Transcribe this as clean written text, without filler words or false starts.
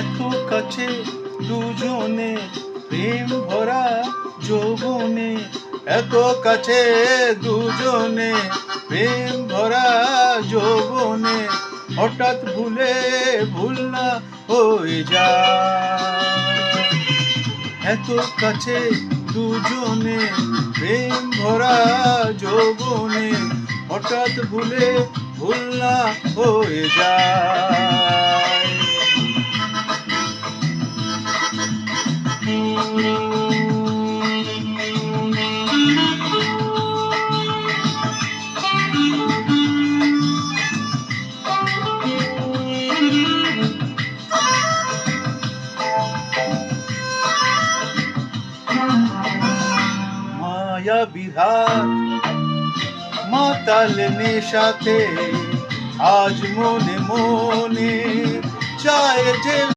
এত কাছে দুজনে প্রেম ভরা যৌবনে, এত কাছে দুজনে প্রেম ভরা যৌবনে, হঠাৎ ভুল না হয়ে যায়। এত কাছে দুজনে প্রেম ভরা যৌবনে, হঠাৎ ভুল না হয়ে যায়। মায়া বিহার মাতাল নেশাতে আজ মনে মনে চায় যে